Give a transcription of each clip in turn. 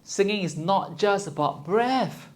Singing is not just about breath.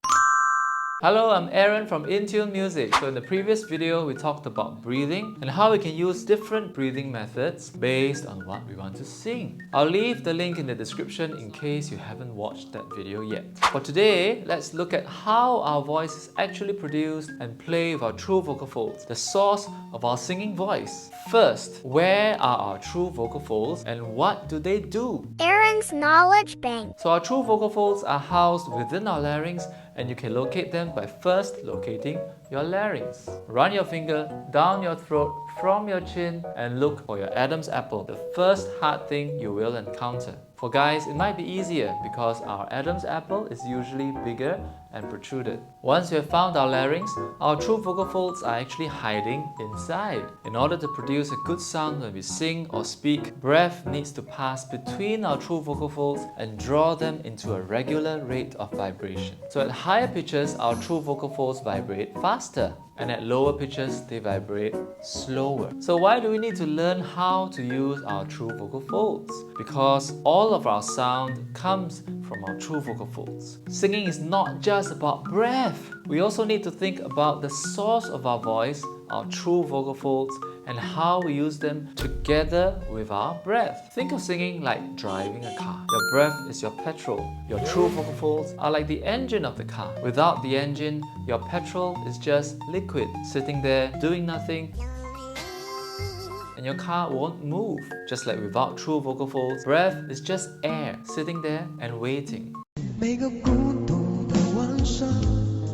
Hello, I'm Aaron from Intune Music. So in the previous video, we talked about breathing and how we can use different breathing methods based on what we want to sing. I'll leave the link in the description in case you haven't watched that video yet. For today, let's look at how our voice is actually produced and play with our true vocal folds, the source of our singing voice. First, where are our true vocal folds and what do they do? Aaron's Knowledge Bank. So our true vocal folds are housed within our larynx, and you can locate them by first locating your larynx. Run your finger down your throat from your chin and look for your Adam's apple, the first hard thing you will encounter. For guys, it might be easier because our Adam's apple is usually bigger and protruded. Once we have found our larynx, our true vocal folds are actually hiding inside. In order to produce a good sound when we sing or speak, breath needs to pass between our true vocal folds and draw them into a regular rate of vibration. So at higher pitches, our true vocal folds vibrate faster, and at lower pitches, they vibrate slower. So why do we need to learn how to use our true vocal folds? Because all of our sound comes from our true vocal folds. Singing is not just about breath. We also need to think about the source of our voice, our true vocal folds, and how we use them together with our breath. Think of singing like driving a car. Your breath is your petrol. Your true vocal folds are like the engine of the car. Without the engine, your petrol is just liquid, sitting there doing nothing, and your car won't move. Just like without true vocal folds, breath is just air, sitting there and waiting.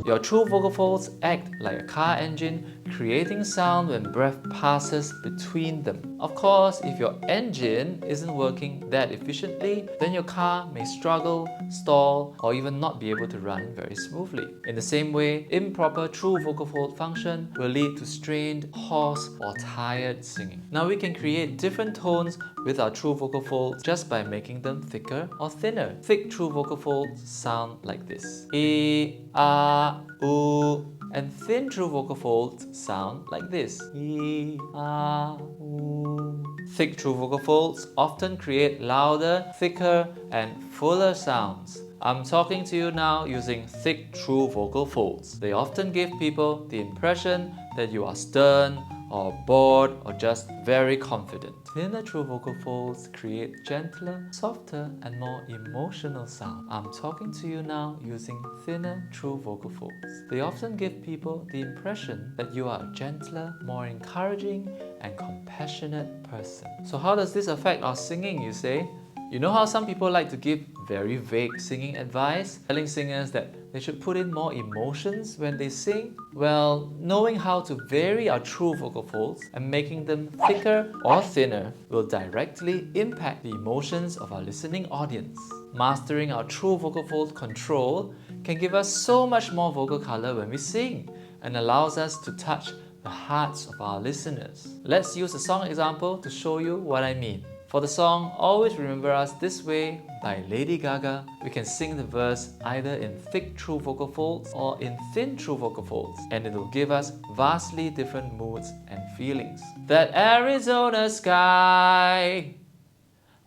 Your true vocal folds act like a car engine, creating sound when breath passes between them. Of course, if your engine isn't working that efficiently, then your car may struggle, stall, or even not be able to run very smoothly. In the same way, improper true vocal fold function will lead to strained, hoarse, or tired singing. Now we can create different tones with our true vocal folds just by making them thicker or thinner. Thick true vocal folds sound like this. E, A, U. And thin true vocal folds sound like this. E, A, U. Thick true vocal folds often create louder, thicker, and fuller sounds. I'm talking to you now using thick true vocal folds. They often give people the impression that you are stern, or bored, or just very confident. Thinner true vocal folds create gentler, softer, and more emotional sound. I'm talking to you now using thinner true vocal folds. They often give people the impression that you are a gentler, more encouraging, and compassionate person. So how does this affect our singing, you say? You know how some people like to give very vague singing advice, telling singers that they should put in more emotions when they sing? Well, knowing how to vary our true vocal folds and making them thicker or thinner will directly impact the emotions of our listening audience. Mastering our true vocal fold control can give us so much more vocal color when we sing and allows us to touch the hearts of our listeners. Let's use a song example to show you what I mean. For the song Always Remember Us This Way by Lady Gaga, we can sing the verse either in thick true vocal folds or in thin true vocal folds, and it will give us vastly different moods and feelings. That Arizona sky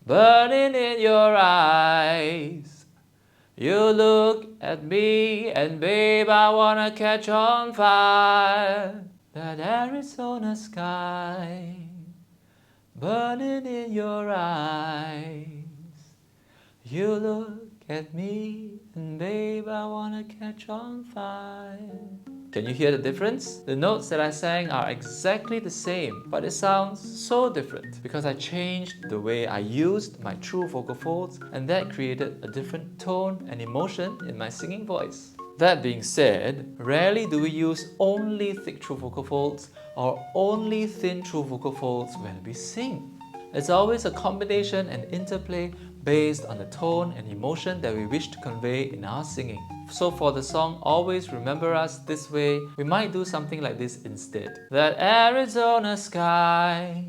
burning in your eyes. You look at me and babe, I wanna catch on fire. That Arizona sky burning in your eyes. You look at me and babe, I wanna catch on fire. Can you hear the difference? The notes that I sang are exactly the same, but it sounds so different because I changed the way I used my true vocal folds, and that created a different tone and emotion in my singing voice. That being said, rarely do we use only thick true vocal folds or only thin true vocal folds when we sing. It's always a combination and interplay based on the tone and emotion that we wish to convey in our singing. So for the song Always Remember Us This Way, we might do something like this instead. That Arizona sky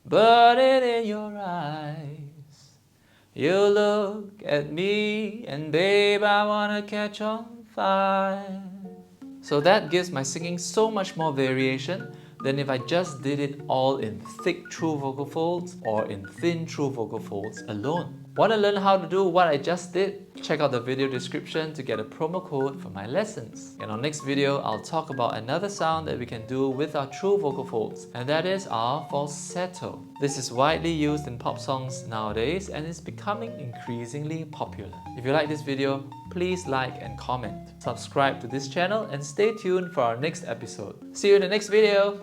burning in your eyes. You look at me and babe, I wanna catch on fire. So that gives my singing so much more variation than if I just did it all in thick true vocal folds or in thin true vocal folds alone. Want to learn how to do what I just did? Check out the video description to get a promo code for my lessons. In our next video, I'll talk about another sound that we can do with our true vocal folds, and that is our falsetto. This is widely used in pop songs nowadays and is becoming increasingly popular. If you like this video, please like and comment. Subscribe to this channel and stay tuned for our next episode. See you in the next video!